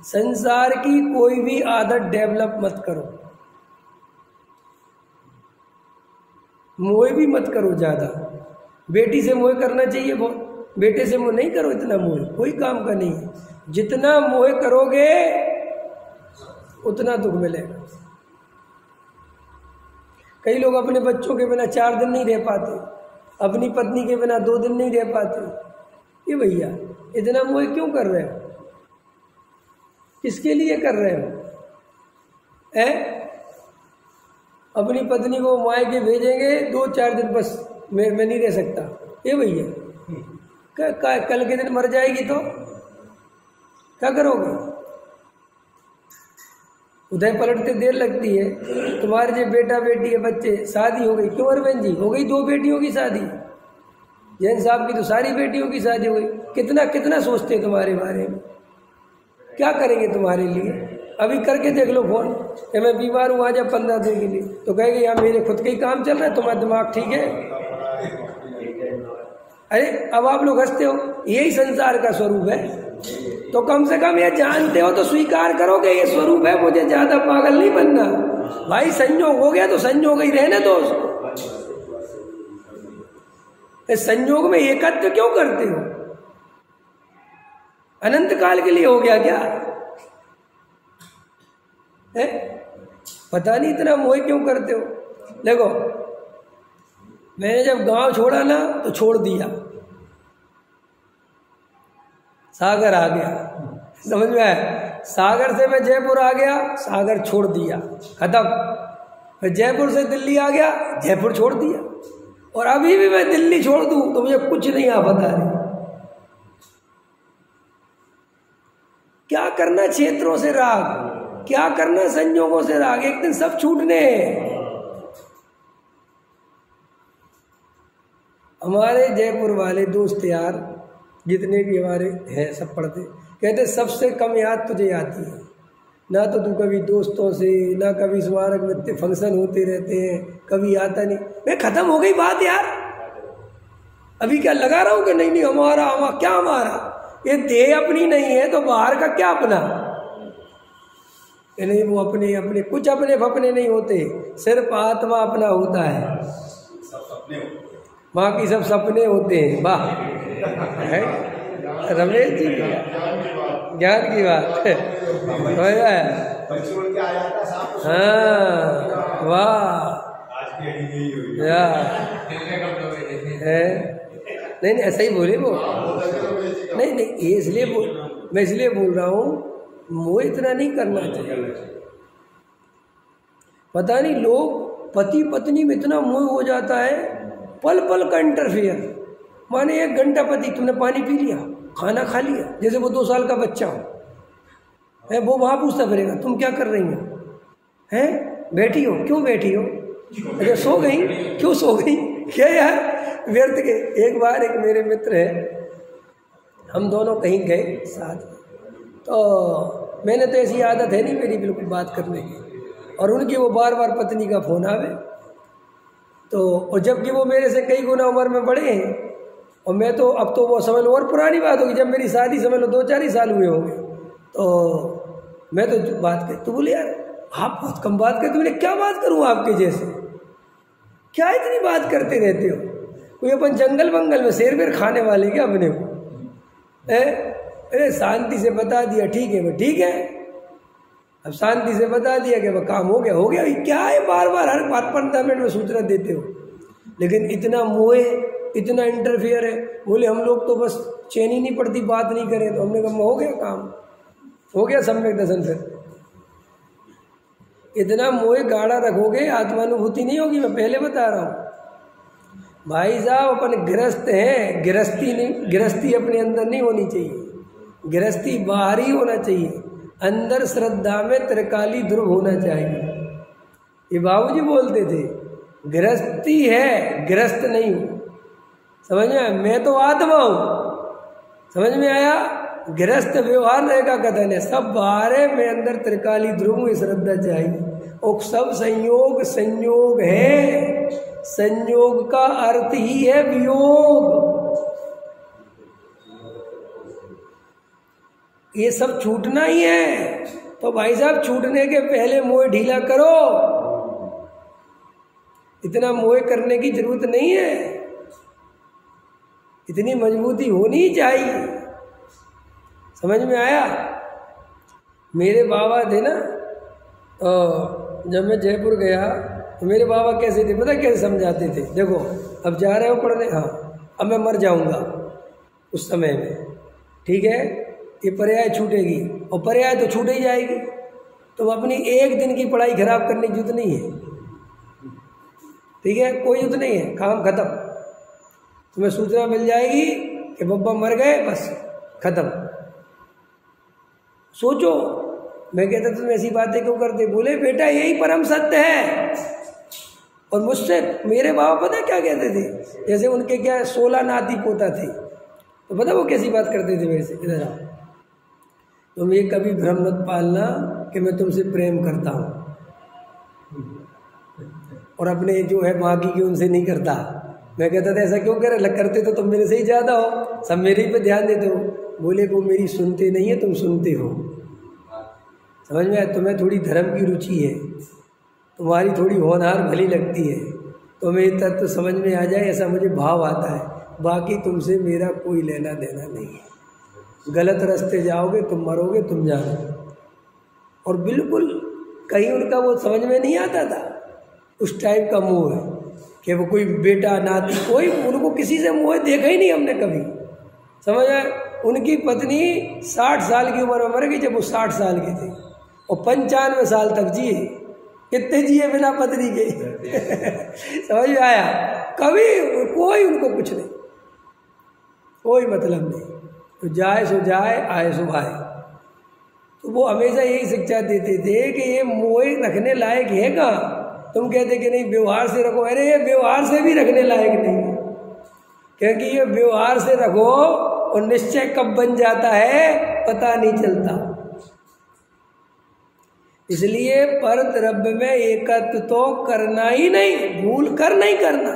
संसार की कोई भी आदत डेवलप मत करो, मोह भी मत करो ज्यादा। बेटी से मोह करना चाहिए बहुत, बेटे से मोह नहीं करो, इतना मोह कोई काम का नहीं है। जितना मोह करोगे उतना दुख मिलेगा। कई लोग अपने बच्चों के बिना 4 दिन नहीं रह पाते, अपनी पत्नी के बिना 2 दिन नहीं रह पाते। ये भैया इतना मोह क्यों कर रहे हो? किसके लिए कर रहे हो? अपनी पत्नी को मायके भेजेंगे 2-4 दिन, बस मैं नहीं रह सकता। ये भैया कल के दिन मर जाएगी तो क्या करोगे? उधर पलटते देर लगती है। तुम्हारे जो बेटा बेटी है, बच्चे, शादी हो गई, क्यों अरविंद जी? हो गई 2 बेटियों की शादी। जैन साहब की तो सारी बेटियों की शादी हो गई। कितना कितना सोचते हैं तुम्हारे बारे में, क्या करेंगे तुम्हारे लिए? अभी करके देख लो फोन कि मैं बीमार हूँ, आ जा 15 दिन के लिए, तो कहेंगे यार मेरे खुद का ही काम चल रहा है, तुम्हारा दिमाग ठीक है? अरे अब आप लोग हंसते हो, यही संसार का स्वरूप है। तो कम से कम ये जानते हो तो स्वीकार करोगे ये स्वरूप है, मुझे ज्यादा पागल नहीं बनना भाई। संयोग हो गया तो संयोग ही रहने दो उसको। इस संयोग में एकत्व क्यों करते हो? अनंत काल के लिए हो गया क्या है? पता नहीं इतना मोह क्यों करते हो। देखो मैंने जब गांव छोड़ा ना तो छोड़ दिया, सागर आ गया, समझ में आया? सागर से मैं जयपुर आ गया, सागर छोड़ दिया, खत्म। फिर जयपुर से दिल्ली आ गया, जयपुर छोड़ दिया। और अभी भी मैं दिल्ली छोड़ दूं तो मुझे कुछ नहीं आ पता नहीं क्या करना क्षेत्रों से राग, क्या करना संयोगों से राग। एक दिन सब छूटने हैं। हमारे जयपुर वाले दोस्त यार जितने भी हमारे हैं सब पढ़ते, कहते सबसे कम याद तुझे आती है, ना तो तू कभी दोस्तों से, ना कभी स्मारक में फंक्शन होते रहते हैं, कभी आता नहीं। मैं खत्म हो गई बात यार। अभी क्या लगा रहा हूँ कि नहीं हमारा क्या हमारा, ये देह अपनी नहीं है तो बाहर का क्या अपना? नहीं, वो अपने अपने कुछ अपने फपने नहीं होते, सिर्फ आत्मा अपना होता है, बाकी सब सपने होते हैं। वाह है रमेश जी, ज्ञान की बात है। हाँ वाह नहीं ऐसा ही बोले वो। नहीं ये इसलिए मैं इसलिए बोल रहा हूँ मोह इतना नहीं करना चाहिए। पता नहीं लोग पति पत्नी में इतना मोह हो जाता है, पल पल का इंटरफेयर। माने 1 घंटा पति, तुमने पानी पी लिया, खाना खा लिया, जैसे वो 2 साल का बच्चा हो है, वो वहाँ पूछता फिरेगा तुम क्या कर रही हो, हैं बैठी हो, क्यों बैठी हो, अच्छा सो गई, क्यों सो गई, क्या यार व्यर्थ के। एक बार एक मेरे मित्र है, हम दोनों कहीं गए साथ, तो मैंने तो ऐसी आदत है नहीं मेरी बिल्कुल बात करने की, और उनकी वो बार बार पत्नी का फोन आवे, तो और जबकि वो मेरे से कई गुना उम्र में बड़े हैं, और मैं तो अब तो वो समझ लो और पुरानी बात होगी, जब मेरी शादी समझ लो 2-4 ही साल हुए होंगे, तो मैं तो बात कर, तो बोले यार आप बहुत कम बात करते। बोले क्या बात करूँ आपके जैसे, क्या इतनी बात करते रहते हो, कोई अपन जंगल बंगल में शेर वेर खाने वाले क्या अपने को? अरे शांति से बता दिया ठीक है, मैं ठीक है, अब शांति से बता दिया कि वह काम हो गया, हो गया। क्या है बार बार हर 5-15 मिनट में सूचना देते हो? लेकिन इतना मोह, इतना इंटरफियर है। बोले हम लोग तो बस चैन ही नहीं पड़ती, बात नहीं करें। तो हमने कहा हो गया काम, हो गया सम्यक दर्शन। फिर इतना मोह गाढ़ा रखोगे आत्मानुभूति नहीं होगी। मैं पहले बता रहा हूँ भाई साहब, अपन गृहस्थ हैं, गृहस्थी अपने अंदर नहीं होनी चाहिए, गृहस्थी बाहर ही होना चाहिए। अंदर श्रद्धा में त्रिकाली ध्रुव होना चाहिए। ये बाबूजी बोलते थे गृहस्थी है, गृहस्थ नहीं हूँ। समझ में आया? मैं तो आत्मा हूँ। समझ में आया? गृहस्थ व्यवहार रहेगा कथन है, सब बाहर है, मैं अंदर त्रिकाली ध्रुव हूँ, श्रद्धा चाहिए। और सब संयोग है, संयोग का अर्थ ही है वियोग। ये सब छूटना ही है। तो भाई साहब छूटने के पहले मोह ढीला करो, इतना मोह करने की जरूरत नहीं है, इतनी मजबूती होनी चाहिए। समझ में आया? मेरे बाबा थे ना, जब मैं जयपुर गया तो मेरे बाबा कैसे थे पता कैसे समझाते थे? देखो अब जा रहे हो पढ़ने, हाँ अब मैं मर जाऊंगा उस समय में, ठीक है, ये पर्याय छूटेगी और पर्याय तो छूट ही जाएगी, तो अपनी एक दिन की पढ़ाई खराब करने की जरूरत नहीं है, ठीक है, कोई जरूरत नहीं है, काम खत्म। तुम्हें सूचना मिल जाएगी कि बब्बा मर गए, बस खत्म। सोचो, मैं कहता तुम ऐसी बातें क्यों करते? बोले बेटा यही परम सत्य है। और मुझसे मेरे बाबा पता क्या कहते थे? जैसे उनके क्या 16 नाती पोता थे, तो पता वो कैसी बात करते थे मेरे से? इधर आओ, तुम ये कभी भ्रम मत पालना कि मैं तुमसे प्रेम करता हूँ और अपने जो है बाकी की उनसे नहीं करता। मैं कहता था ऐसा क्यों करे? करते तो तुम मेरे से ही ज़्यादा हो, सब मेरे ही पे ध्यान देते हो। बोले वो मेरी सुनते नहीं है, तुम सुनते हो। समझ में आया? तुम्हें थोड़ी धर्म की रुचि है, तुम्हारी थोड़ी होनहार भली लगती है, तुम्हें ये तत्व समझ में आ जाए ऐसा मुझे भाव आता है, बाकी तुमसे मेरा कोई लेना देना नहीं है। गलत रास्ते जाओगे तुम मरोगे, तुम जानो। और बिल्कुल कहीं उनका वो समझ में नहीं आता था उस टाइप का मोह है कि वो कोई बेटा नाती, कोई उनको किसी से मोह देखा ही नहीं हमने कभी। समझ आए? उनकी पत्नी 60 साल की उम्र में मर गई जब वो 60 साल के थे, और 95 साल तक जिए। कितने जिए बिना पत्नी के? समझ में आया? कभी कोई उनको कुछ नहीं, कोई मतलब नहीं, तो जाए सो जाए, आए सो आए। तो वो हमेशा यही शिक्षा देते थे कि ये मोह रखने लायक है कहाँ? तुम कहते कि नहीं व्यवहार से रखो, अरे ये व्यवहार से भी रखने लायक नहीं है, क्योंकि ये व्यवहार से रखो और निश्चय कब बन जाता है पता नहीं चलता। इसलिए पर द्रव्य में एकत्व तो करना ही नहीं, भूल कर नहीं करना।